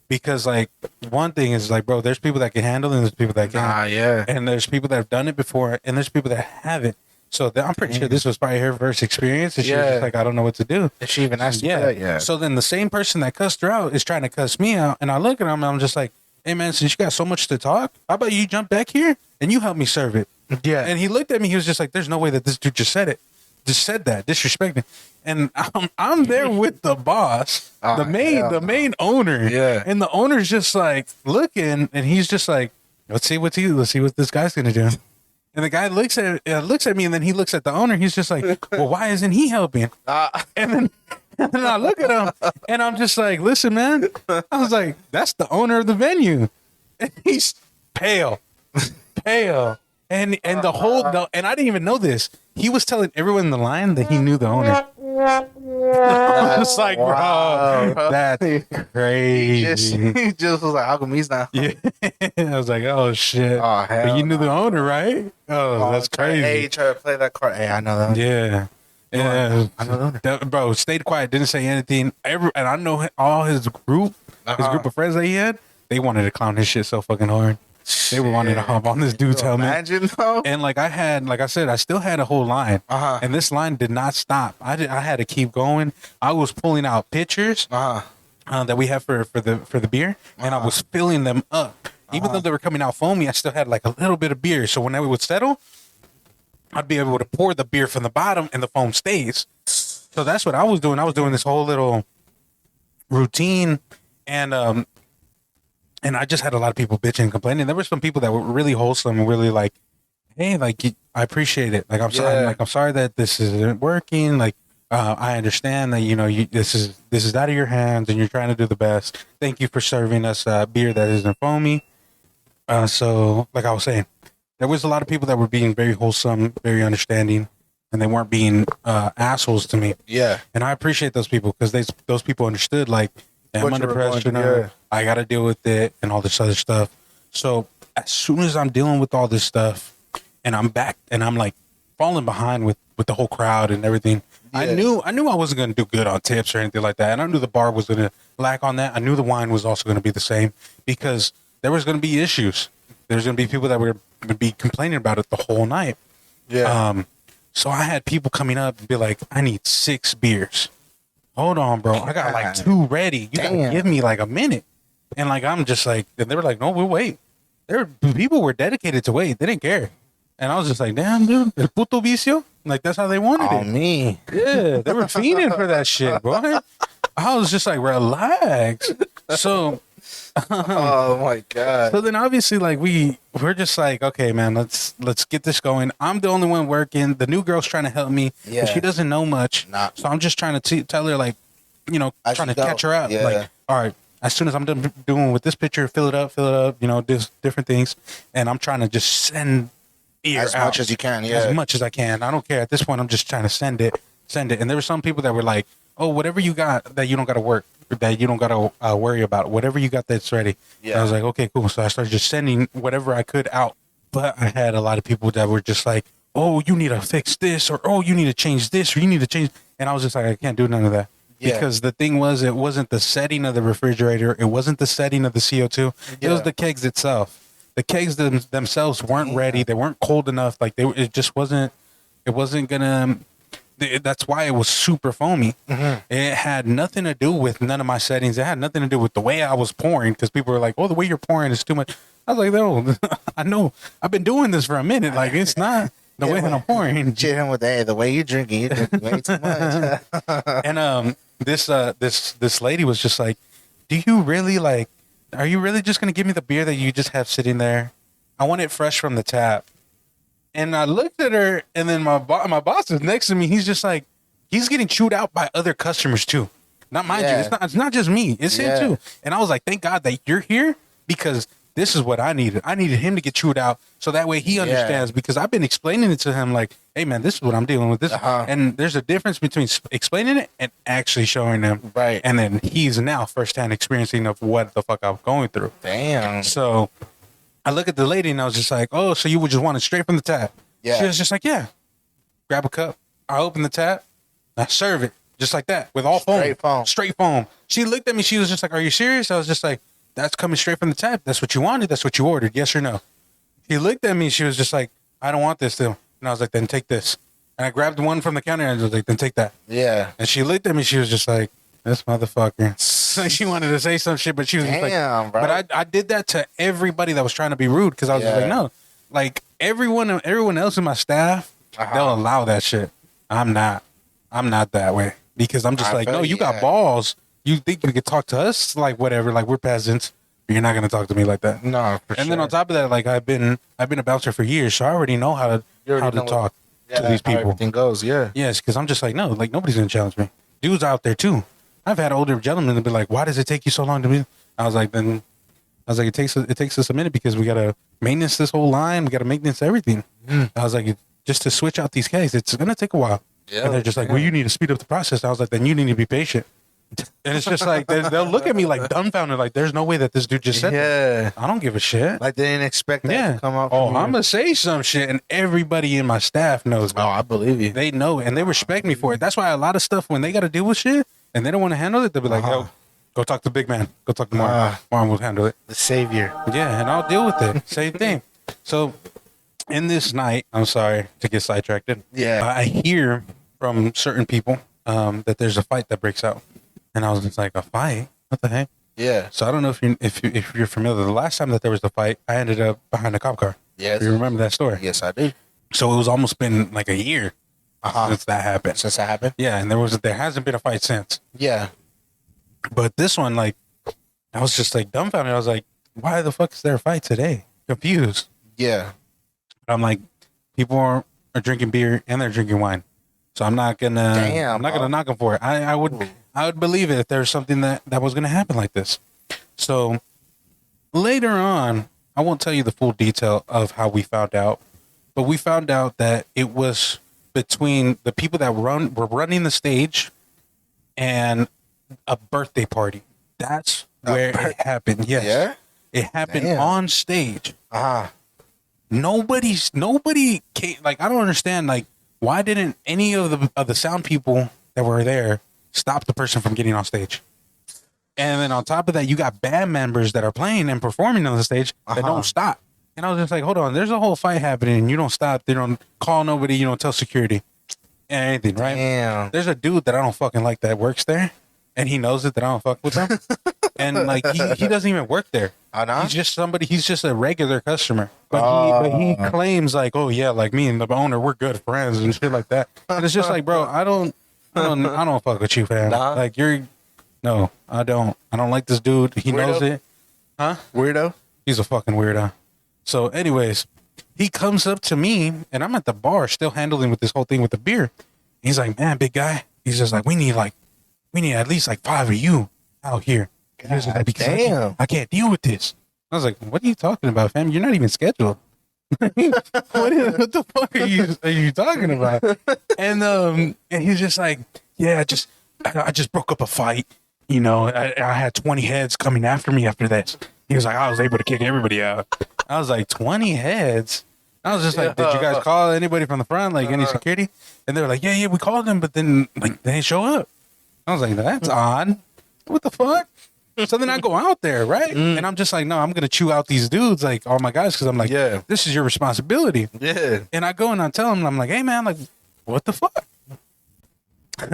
Speaker 2: Because like one thing is like, bro, there's people that can handle it and there's people that can't.
Speaker 1: Yeah.
Speaker 2: And there's people that have done it before and there's people that haven't. So I'm pretty sure this was probably her first experience. And she was
Speaker 1: Yeah.
Speaker 2: just like, I don't know what to do.
Speaker 1: If she even asked you for that, yeah.
Speaker 2: So then the same person that cussed her out is trying to cuss me out. And I look at him and I'm just like, hey man, since you got so much to talk, how about you jump back here and you help me serve it?
Speaker 1: Yeah.
Speaker 2: And he looked at me, he was just like, there's no way that this dude just said that, disrespecting. And I'm there with the boss,
Speaker 1: Oh,
Speaker 2: the
Speaker 1: hell
Speaker 2: main owner.
Speaker 1: Yeah.
Speaker 2: And the owner's just like looking and he's just like, let's see what this guy's gonna do. And the guy looks at me and then he looks at the owner. He's just like, well, why isn't he helping? And then I look at him and I'm just like, listen, man. I was like, that's the owner of the venue. And he's pale. And and I didn't even know this. He was telling everyone in the line that he knew the owner. I was like,
Speaker 1: Wow.
Speaker 2: bro, that's crazy.
Speaker 1: he just was like, how come he's not?
Speaker 2: Yeah. I was like, oh shit.
Speaker 1: Oh, hell
Speaker 2: But you knew the
Speaker 1: no.
Speaker 2: owner, right? Oh, that's crazy.
Speaker 1: Hey, try to play that card. Hey, I know that.
Speaker 2: Yeah. Yeah.
Speaker 1: I know the owner.
Speaker 2: That- bro, stayed quiet, didn't say anything. And I know all his group of friends that he had, they wanted to clown his shit so fucking hard. They were wanting to hop on this dude's helmet.
Speaker 1: Imagine though.
Speaker 2: And like I said, I still had a whole line.
Speaker 1: Uh-huh.
Speaker 2: And this line did not stop. I had to keep going. I was pulling out pictures that we have for the beer, and I was filling them up. Even though they were coming out foamy, I still had like a little bit of beer. So whenever it would settle, I'd be able to pour the beer from the bottom, and the foam stays. So that's what I was doing. I was doing this whole little routine, and I just had a lot of people bitching and complaining. There were some people that were really wholesome and really like, hey, like I appreciate it. Like I'm sorry,
Speaker 1: Yeah.
Speaker 2: like I'm sorry that this isn't working. Like I understand that this is out of your hands and you're trying to do the best. Thank you for serving us beer that isn't foamy. So like I was saying, there was a lot of people that were being very wholesome, very understanding, and they weren't being assholes to me.
Speaker 1: Yeah.
Speaker 2: And I appreciate those people because those people understood like, I'm
Speaker 1: What
Speaker 2: under
Speaker 1: you were going
Speaker 2: pressure
Speaker 1: through,
Speaker 2: now.
Speaker 1: yeah.
Speaker 2: I got to deal with it and all this other stuff. So as soon as I'm dealing with all this stuff and I'm back and I'm like falling behind with the whole crowd and everything, I
Speaker 1: Yeah.
Speaker 2: knew I wasn't going to do good on tips or anything like that. And I knew the bar was going to lack on that. I knew the wine was also going to be the same because there was going to be issues. There's going to be people that would be complaining about it the whole night.
Speaker 1: Yeah.
Speaker 2: So I had people coming up and be like, I need 6 beers. Hold on, bro. I got like
Speaker 1: God.
Speaker 2: 2 ready. You gotta
Speaker 1: Damn.
Speaker 2: give me like a minute. And like I'm just like, and they were like, no, we'll wait. People were dedicated to wait. They didn't care. And I was just like, damn, dude, el puto vicio. Like that's how they wanted
Speaker 1: Oh,
Speaker 2: it.
Speaker 1: me.
Speaker 2: Yeah, they were fiending for that shit, boy. I was just like, relax. So
Speaker 1: Oh my god.
Speaker 2: so then obviously like we're just like, okay, man, let's get this going. I'm the only one working. The new girl's trying to help me.
Speaker 1: Yeah.
Speaker 2: But she doesn't know much.
Speaker 1: Nah.
Speaker 2: So I'm just trying to tell her like,
Speaker 1: As
Speaker 2: trying
Speaker 1: you
Speaker 2: to
Speaker 1: go.
Speaker 2: catch her up.
Speaker 1: Yeah.
Speaker 2: Like, all right, as soon as I'm done doing with this picture, fill it up, just different things. And I'm trying to just send beer
Speaker 1: As
Speaker 2: out
Speaker 1: much as you can, yeah.
Speaker 2: as much as I can. I don't care. At this point, I'm just trying to send it. And there were some people that were like, oh, whatever you got that you don't got to work, that you don't got to worry about, whatever you got that's ready.
Speaker 1: Yeah.
Speaker 2: And I was like, okay, cool. So I started just sending whatever I could out. But I had a lot of people that were just like, oh, you need to fix this, or oh, you need to change this, or you need to change. And I was just like, I can't do none of that.
Speaker 1: Yeah.
Speaker 2: Because the thing was, it wasn't the setting of the refrigerator. It wasn't the setting of the CO2. It was
Speaker 1: Yeah.
Speaker 2: the kegs itself. The kegs themselves weren't ready. They weren't cold enough. Like it just wasn't. It wasn't gonna That's why it was super foamy. It had nothing to do with none of my settings. It had nothing to do with the way I was pouring, because people were like, "Oh, the way you're pouring is too much." I was like, "No, I know. I've been doing this for a minute. Like, it's not the way that I'm pouring."
Speaker 1: Cheat him with the way you drinking way too much.
Speaker 2: And this lady was just like, "Do you really like? Are you really just gonna give me the beer that you just have sitting there? I want it fresh from the tap." And I looked at her, and then my boss is next to me. He's just like, he's getting chewed out by other customers too. Not mind you, it's not just me. It's him too. And I was like, thank God that you're here, because this is what I needed. I needed him to get chewed out, so that way he understands. Because I've been explaining it to him, like, hey man, this is what I'm dealing with. This, and there's a difference between explaining it and actually showing him.
Speaker 1: Right.
Speaker 2: And then he's now firsthand experiencing of what the fuck I'm going through.
Speaker 1: Damn.
Speaker 2: So I look at the lady and I was just like, oh, so you would just want it straight from the tap?
Speaker 1: Yeah.
Speaker 2: She was just like, yeah. Grab a cup. I open the tap. I serve it just like that with all foam.
Speaker 1: Straight foam.
Speaker 2: Straight foam. She looked at me. She was just like, are you serious? I was just like, that's coming straight from the tap. That's what you wanted. That's what you ordered. Yes or no? She looked at me. She was just like, I don't want this still. And I was like, then take this. And I grabbed one from the counter and I was like, then take that.
Speaker 1: Yeah.
Speaker 2: And she looked at me. She was just like, this motherfucker. She wanted to say some shit, but she was just like,
Speaker 1: bro.
Speaker 2: But I did that to everybody that was trying to be rude, because I was just like, no. Like, everyone else in my staff, they'll allow that shit. I'm not that way, because I'm just like, no, you got balls. You think you could talk to us like whatever, like we're peasants, but you're not gonna talk to me like that.
Speaker 1: No, for sure.
Speaker 2: And then on top of that, like I've been a bouncer for years, so I already know how to talk to these people.
Speaker 1: Everything goes, yeah.
Speaker 2: Yes, because I'm just like, no, like nobody's gonna challenge me. Dudes out there too. I've had older gentlemen that be like, why does it take you so long to be? I was like, it takes us a minute, because we gotta maintenance this whole line. We gotta maintenance everything. I was like, just to switch out these guys, it's gonna take a while. Yeah, and they're just like, well, you need to speed up the process. I was like, then you need to be patient. And it's just like, they'll look at me like dumbfounded, like there's no way that this dude just said that. I don't give a shit.
Speaker 1: Like they didn't expect that to come out.
Speaker 2: Oh, I'm gonna say some shit, and everybody in my staff knows.
Speaker 1: Oh, I believe you.
Speaker 2: They know, and they respect me for it. That's why a lot of stuff, when they got to deal with shit and they don't want to handle it, they'll be like, yo, go talk to Big Man. Go talk to Marm. Marm will handle it.
Speaker 1: The savior.
Speaker 2: Yeah, and I'll deal with it. Same thing. So in this night, I'm sorry to get sidetracked.
Speaker 1: Yeah.
Speaker 2: I hear from certain people that there's a fight that breaks out. And I was just like, a fight? What the heck?
Speaker 1: Yeah.
Speaker 2: So I don't know if you're familiar. The last time that there was a fight, I ended up behind a cop car.
Speaker 1: Yes.
Speaker 2: You remember that story?
Speaker 1: Yes, I do.
Speaker 2: So it was almost been like a year since that happened.
Speaker 1: Since that happened?
Speaker 2: Yeah, and there hasn't been a fight since.
Speaker 1: Yeah.
Speaker 2: But this one, like, I was just like dumbfounded. I was like, why the fuck is there a fight today? Confused.
Speaker 1: Yeah.
Speaker 2: I'm like, people are drinking beer and they're drinking wine. So I'm not gonna knock them for it. I would believe it if there's something that was gonna happen like this. So later on, I won't tell you the full detail of how we found out, but we found out that it was between the people that were running the stage and a birthday party. That's where it happened. Yes.
Speaker 1: Yeah?
Speaker 2: It happened on stage. Nobody came, like, I don't understand, like, why didn't any of the sound people that were there stop the person from getting on stage? And then on top of that, you got band members that are playing and performing on the stage that don't stop. And I was just like, hold on, there's a whole fight happening and you don't stop. They don't call nobody, you don't tell security anything, right?
Speaker 1: Damn.
Speaker 2: There's a dude that I don't fucking like that works there, and he knows it that I don't fuck with him. And like he doesn't even work there. He's just a regular customer. But he claims like, oh yeah, like me and the owner, we're good friends and shit like that. And it's just like, bro, I don't fuck with you, fam. Like no, I don't like this dude. He knows it. Huh?
Speaker 1: Weirdo?
Speaker 2: He's a fucking weirdo. So anyways, he comes up to me and I'm at the bar still handling with this whole thing with the beer. He's like, man, big guy. He's just like, we need at least like 5 of you out here. Like, because I can't deal with this. I was like, what are you talking about, fam? You're not even scheduled. what the fuck are you talking about? And he's just like, yeah, I just broke up a fight. You know, I had 20 heads coming after me after this. He was like, I was able to kick everybody out. I was like, 20 heads? I was just like, did you guys call anybody from the front, like any security? And they were like, yeah, we called them, but then like they didn't show up. I was like, that's odd. What the fuck? So then I go out there, right? And I'm just like, no, I'm going to chew out these dudes, like all my guys, because I'm like, this is your responsibility.
Speaker 1: Yeah.
Speaker 2: And I go and I tell them, I'm like, hey, man, like, what the fuck?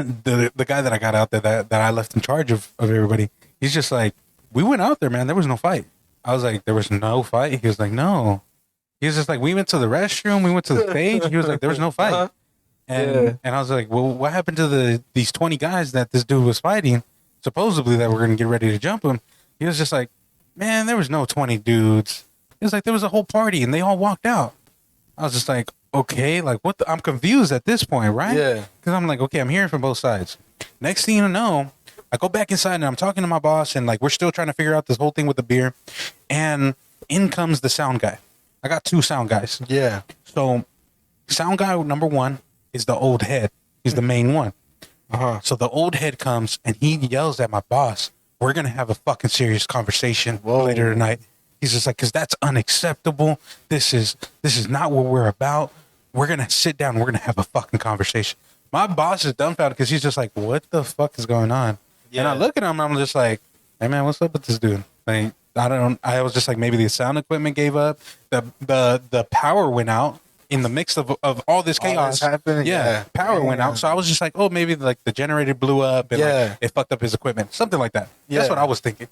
Speaker 2: the guy that I got out there that I left in charge of everybody, he's just like, we went out there, man. There was no fight. I was like, there was no fight. He was like, no. He was just like, we went to the restroom, we went to the stage. He was like, there was no fight. And I was like, well, what happened to these 20 guys that this dude was fighting? Supposedly that we're gonna get ready to jump him. He was just like, man, there was no 20 dudes. He was like, there was a whole party and they all walked out. I was just like, okay, like what? I'm confused at this point, right?
Speaker 1: Yeah.
Speaker 2: Because I'm like, okay, I'm hearing from both sides. Next thing you know, I go back inside and I'm talking to my boss and like we're still trying to figure out this whole thing with the beer. And in comes the sound guy. I got 2 sound guys.
Speaker 1: Yeah.
Speaker 2: So sound guy number 1 is the old head. He's the main one. So the old head comes and he yells at my boss, we're going to have a fucking serious conversation later tonight. He's just like, because that's unacceptable. This is not what we're about. We're going to sit down. We're going to have a fucking conversation. My boss is dumbfounded because he's just like, what the fuck is going on? Yeah. And I look at him and I'm just like, hey man, what's up with this dude? Like, I was just like, maybe the sound equipment gave up. The power went out in the mix of all this chaos.
Speaker 1: Happened?
Speaker 2: Yeah. Power went out. So I was just like, oh, maybe like the generator blew up and like, it fucked up his equipment. Something like that. That's what I was thinking.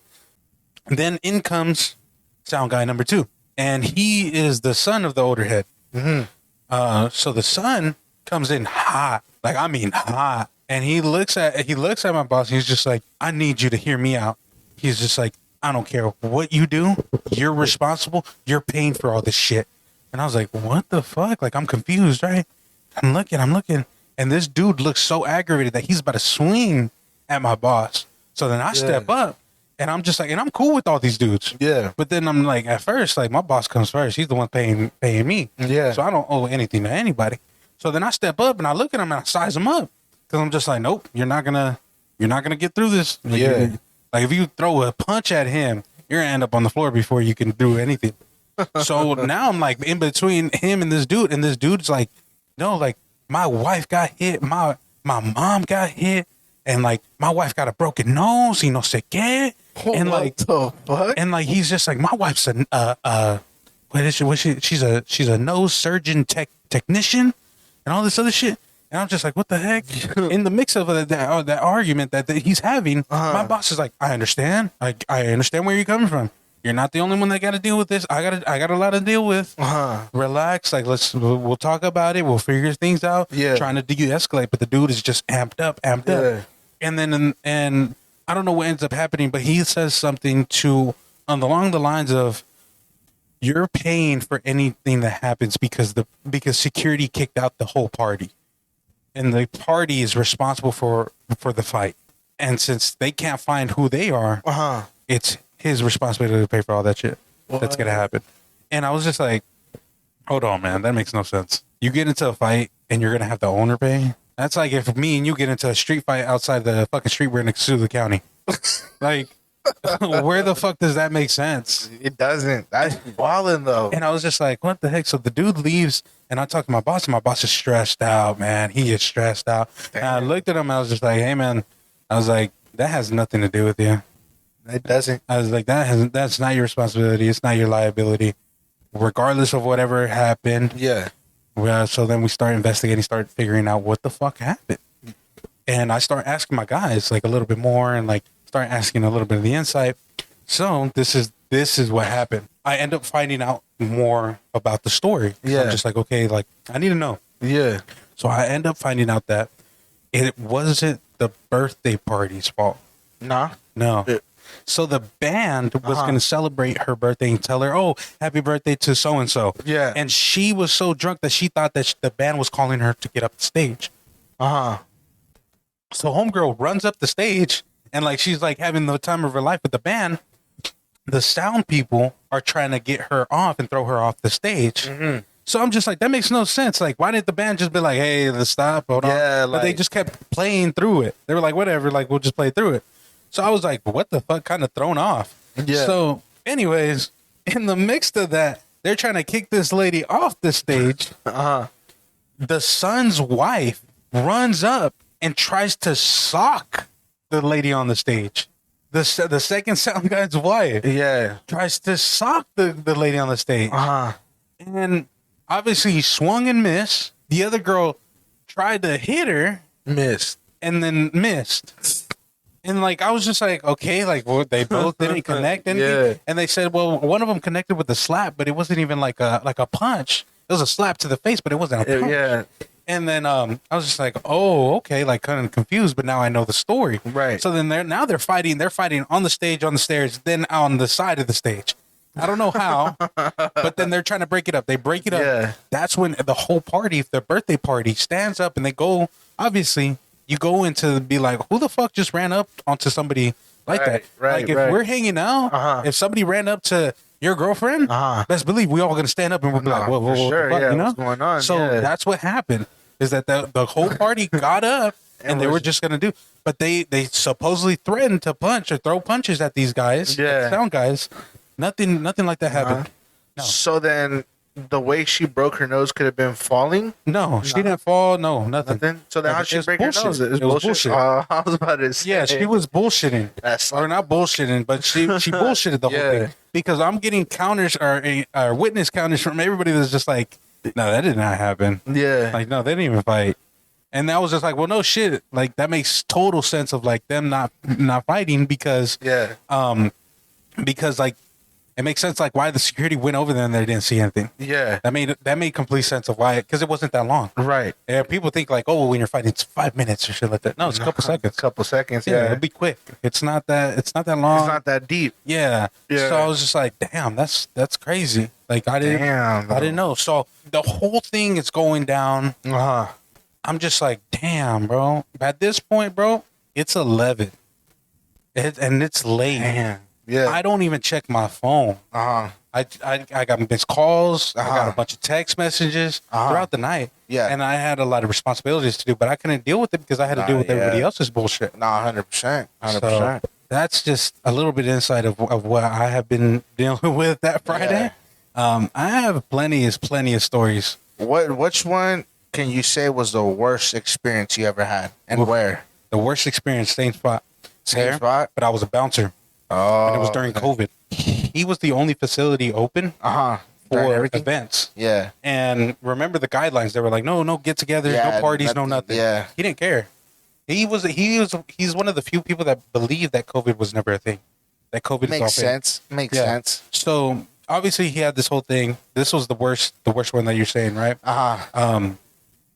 Speaker 2: And then in comes sound guy number 2. And he is the son of the older head. So the son comes in hot. Like, I mean hot. And he looks at my boss and he's just like, I need you to hear me out. He's just like, I don't care what you do. You're responsible. You're paying for all this shit. And I was like, what the fuck? Like, I'm confused, right? I'm looking. And this dude looks so aggravated that he's about to swing at my boss. So then I step up and I'm just like, and I'm cool with all these dudes.
Speaker 1: Yeah.
Speaker 2: But then I'm like, at first, like my boss comes first. He's the one paying me.
Speaker 1: Yeah.
Speaker 2: So I don't owe anything to anybody. So then I step up and I look at him and I size him up. Cause I'm just like, nope, you're not gonna get through this. Like, like if you throw a punch at him, you're gonna end up on the floor before you can do anything. So now I'm like in between him and this dude, and this dude's like, no, like my wife got hit, my mom got hit, and like my wife got a broken nose, y no sé qué. And like
Speaker 1: the fuck?
Speaker 2: And like he's just like, my wife's what is she? She's a nose surgeon technician and all this other shit. And I'm just like, what the heck? In the mix of that argument that he's having, my boss is like, I understand. I understand where you're coming from. You're not the only one that got to deal with this. I got a lot to deal with. Relax. Like, we'll talk about it. We'll figure things out. Yeah. Trying to de-escalate, but the dude is just amped up. And then, and I don't know what ends up happening, but he says something along the lines of, you're paying for anything that happens because security kicked out the whole party. And the party is responsible for the fight. And since they can't find who they are, it's his responsibility to pay for all that shit that's going to happen. And I was just like, hold on, man. That makes no sense. You get into a fight and you're going to have the owner pay? That's like if me and you get into a street fight outside the fucking street, we're in Exuda County. Like, where the fuck does that make sense?
Speaker 1: It doesn't. That's wildin' though.
Speaker 2: And I was just like, what the heck? So the dude leaves and I talked to my boss and my boss is stressed out, man. He is stressed out. Damn. And I looked at him and I was just like, hey, man. I was like, that has nothing to do with you.
Speaker 1: It doesn't.
Speaker 2: I was like, that's not your responsibility. It's not your liability. Regardless of whatever happened.
Speaker 1: Yeah.
Speaker 2: Well, so then we start investigating, start figuring out what the fuck happened. And I start asking my guys like a little bit more and like start asking a little bit of the insight. So this is what happened. I end up finding out more about the story. Yeah. So I'm just like, okay, like I need to know.
Speaker 1: Yeah.
Speaker 2: So I end up finding out that it wasn't the birthday party's fault.
Speaker 1: Nah.
Speaker 2: No. So the band was going to celebrate her birthday and tell her, oh, happy birthday to so-and-so.
Speaker 1: Yeah.
Speaker 2: And she was so drunk that she thought that the band was calling her to get up the stage. So homegirl runs up the stage and like she's like having the time of her life with the band. The sound people are trying to get her off and throw her off the stage. Mm-hmm. So I'm just like, that makes no sense. Like, why didn't the band just be like, hey, let's stop, hold on. But like, they just kept playing through it. They were like, whatever, like, we'll just play through it. So I was like, what the fuck, kind of thrown off. Yeah. So anyways, in the mix of that, they're trying to kick this lady off the stage. The son's wife runs up and tries to sock the lady on the stage. The second sound guy's wife tries to sock the lady on the stage. And obviously he swung and missed. The other girl tried to hit her.
Speaker 1: Missed.
Speaker 2: and then missed. And like I was just like, okay, like well, they both didn't connect anything.
Speaker 1: Yeah.
Speaker 2: And they said, well, one of them connected with a slap, but it wasn't even like a punch. It was a slap to the face, but it wasn't a punch.
Speaker 1: Yeah.
Speaker 2: And then I was just like, oh, okay, like kind of confused, but now I know the story.
Speaker 1: Right.
Speaker 2: So then they're fighting. They're fighting on the stage, on the stairs, then on the side of the stage. I don't know how, but then they're trying to break it up. They break it up.
Speaker 1: Yeah.
Speaker 2: That's when the whole party, the birthday party, stands up and they go. Obviously, you go into be like, who the fuck just ran up onto somebody like that?
Speaker 1: Right,
Speaker 2: Like if
Speaker 1: right.
Speaker 2: we're hanging out, if somebody ran up to your girlfriend, best believe we all gonna stand up and we're like, whoa,
Speaker 1: for
Speaker 2: what
Speaker 1: sure,
Speaker 2: the fuck,
Speaker 1: yeah,
Speaker 2: you know?
Speaker 1: what's going on?
Speaker 2: So
Speaker 1: Yeah.
Speaker 2: that's what happened. Is that the whole party got up and they were just gonna do, but they supposedly threatened to punch or throw punches at these guys,
Speaker 1: Yeah.
Speaker 2: the sound guys. Nothing like that happened. No.
Speaker 1: So then the way she broke her nose could have been falling.
Speaker 2: No, she didn't fall. No, nothing.
Speaker 1: Nothing. So then how
Speaker 2: It
Speaker 1: she
Speaker 2: was
Speaker 1: break her
Speaker 2: bullshit.
Speaker 1: nose?
Speaker 2: It was bullshit.
Speaker 1: I was about to say.
Speaker 2: Yeah, she was bullshitting.
Speaker 1: That's
Speaker 2: Or not bullshitting, but she bullshitted the whole
Speaker 1: Yeah.
Speaker 2: thing. Because I'm getting counters or witness counters from everybody that's just like, no, that did not happen.
Speaker 1: Yeah.
Speaker 2: Like, no, they didn't even fight. And that was just like, well, no shit. Like that makes total sense of like them not fighting because
Speaker 1: yeah.
Speaker 2: because like it makes sense like why the security went over there and they didn't see anything.
Speaker 1: Yeah.
Speaker 2: That made complete sense of why, because it wasn't that long.
Speaker 1: Right.
Speaker 2: Yeah, people think like, oh, well, when you're fighting, it's 5 minutes or shit like that. No, it's a couple seconds.
Speaker 1: Couple seconds.
Speaker 2: Yeah,
Speaker 1: Yeah.
Speaker 2: it'll be quick. It's not that long.
Speaker 1: It's not that deep.
Speaker 2: Yeah.
Speaker 1: Yeah.
Speaker 2: So I was just like, damn, that's crazy. Like I didn't know. So the whole thing is going down. I'm just like, damn, bro. At this point, bro, it's 11. And it's late.
Speaker 1: Damn. Yeah.
Speaker 2: I don't even check my phone. I got missed calls. I got a bunch of text messages throughout the night.
Speaker 1: Yeah.
Speaker 2: And I had a lot of responsibilities to do, but I couldn't deal with it because I had to deal with everybody else's bullshit.
Speaker 1: Nah, 100%. 100%.
Speaker 2: So that's just a little bit insight of what I have been dealing with that Friday. I have plenty of stories.
Speaker 1: Which one can you say was the worst experience you ever had, and where?
Speaker 2: The worst experience, same spot.
Speaker 1: Same spot?
Speaker 2: But I was a bouncer.
Speaker 1: Oh,
Speaker 2: And it was during COVID. He was the only facility open
Speaker 1: During
Speaker 2: for
Speaker 1: everything?
Speaker 2: events.
Speaker 1: Yeah.
Speaker 2: And remember the guidelines? They were like, no get-togethers,
Speaker 1: Yeah,
Speaker 2: no parties, no
Speaker 1: nothing.
Speaker 2: nothing.
Speaker 1: Yeah.
Speaker 2: He didn't care. He's one of the few people that believe that COVID was never a thing. That COVID is all
Speaker 1: Makes
Speaker 2: fake.
Speaker 1: sense. Makes
Speaker 2: Yeah.
Speaker 1: sense.
Speaker 2: So obviously he had this whole thing. This was the worst one that you're saying, right?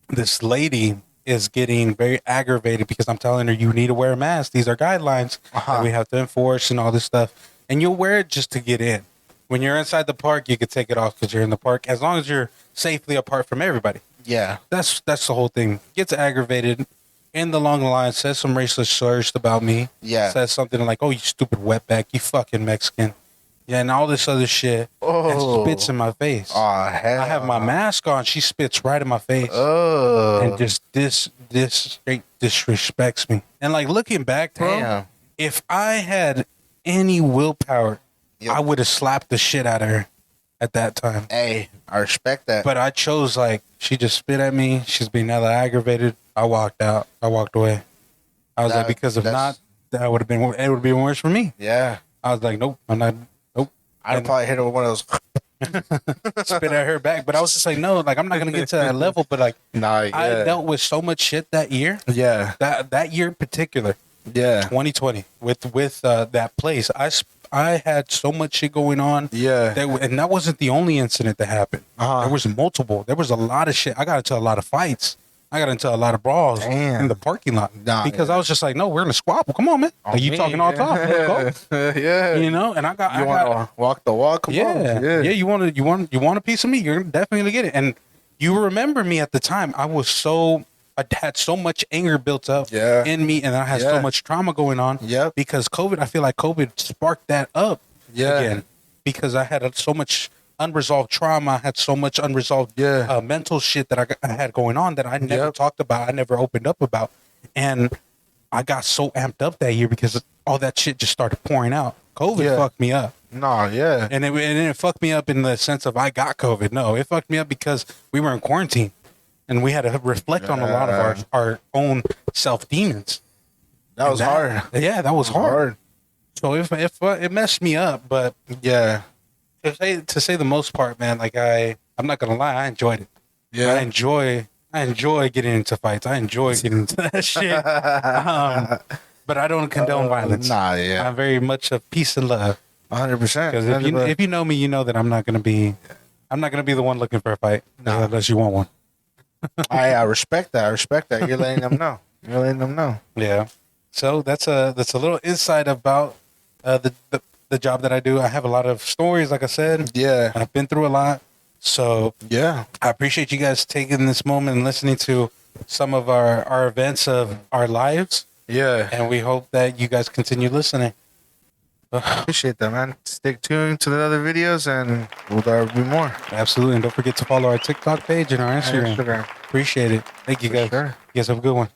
Speaker 2: This lady is getting very aggravated because I'm telling her you need to wear a mask. These are guidelines that we have to enforce and all this stuff. And you'll wear it just to get in. When you're inside the park, you can take it off because you're in the park, as long as you're safely apart from everybody.
Speaker 1: Yeah.
Speaker 2: That's the whole thing. Gets aggravated. In the long line, says some racist slurs about me.
Speaker 1: Yeah.
Speaker 2: Says something like, "Oh, you stupid wetback, you fucking Mexican." Yeah, and all this other shit. And spits in my face.
Speaker 1: Oh, hell.
Speaker 2: I have my mask on. She spits right in my face. And just this straight disrespects me. And like looking back, bro,
Speaker 1: Damn.
Speaker 2: if I had any willpower,
Speaker 1: Yep.
Speaker 2: I would have slapped the shit out of her at that time.
Speaker 1: Hey, I respect that.
Speaker 2: But I chose like she just spit at me. She's being hella aggravated. I walked out. I walked away. I was like, because if not, that would have been it would have been worse for me.
Speaker 1: Yeah.
Speaker 2: I was like, nope, I'm not. Nope.
Speaker 1: I'd probably hit her with one of those.
Speaker 2: Spit at her back. But I was just like, no, like I'm not gonna get to that level. But like,
Speaker 1: Nah, yeah.
Speaker 2: I dealt with so much shit that year.
Speaker 1: Yeah.
Speaker 2: That year in particular,
Speaker 1: Yeah.
Speaker 2: 2020, with that place, I had so much shit going on.
Speaker 1: Yeah.
Speaker 2: And that wasn't the only incident that happened. There was multiple. There was a lot of shit. I got into a lot of fights. I got into a lot of brawls in the parking lot because I was just like, no, we're in a squabble. Come on, man. Like, you talking all tough. Let's go.
Speaker 1: Yeah.
Speaker 2: You know, and I got.
Speaker 1: You want to walk the walk? Come on.
Speaker 2: Yeah. You want a piece of me? You're definitely gonna get it. And you remember me at the time. I had so much anger built up in me, and I had so much trauma going on.
Speaker 1: Yep.
Speaker 2: Because COVID, I feel like COVID sparked that up
Speaker 1: Yeah.
Speaker 2: again. Because I had so much unresolved trauma. I had so much unresolved mental shit that I had going on that I never talked about. I never opened up about. And I got so amped up that year because all that shit just started pouring out. COVID fucked me up.
Speaker 1: No, yeah.
Speaker 2: And it didn't fuck me up in the sense of I got COVID. No, it fucked me up because we were in quarantine. And we had to reflect on a lot of our own self demons.
Speaker 1: That was hard.
Speaker 2: Yeah, that was hard. So if it messed me up, but
Speaker 1: Yeah.
Speaker 2: to say the most part, man, like I'm not gonna lie, I enjoyed it.
Speaker 1: Yeah.
Speaker 2: I enjoy I enjoy getting into fights. I enjoy getting into that shit. But I don't condone violence.
Speaker 1: Nah, yeah,
Speaker 2: I'm very much of peace and love.
Speaker 1: 100%.
Speaker 2: Because if you know me, you know that I'm not gonna be the one looking for a fight unless you want one.
Speaker 1: I respect that. I respect that. You're letting them know. You're letting them know.
Speaker 2: Yeah. So that's a little insight about the job that I do. I have a lot of stories, like I said.
Speaker 1: Yeah.
Speaker 2: I've been through a lot. So
Speaker 1: Yeah.
Speaker 2: I appreciate you guys taking this moment and listening to some of our events of our lives.
Speaker 1: Yeah.
Speaker 2: And we hope that you guys continue listening.
Speaker 1: Appreciate that, man. Stick tuned to the other videos and there'll be more.
Speaker 2: Absolutely. And don't forget to follow our TikTok page and our Instagram. Appreciate it. Thank you
Speaker 1: For
Speaker 2: guys.
Speaker 1: sure.
Speaker 2: You guys have a good one.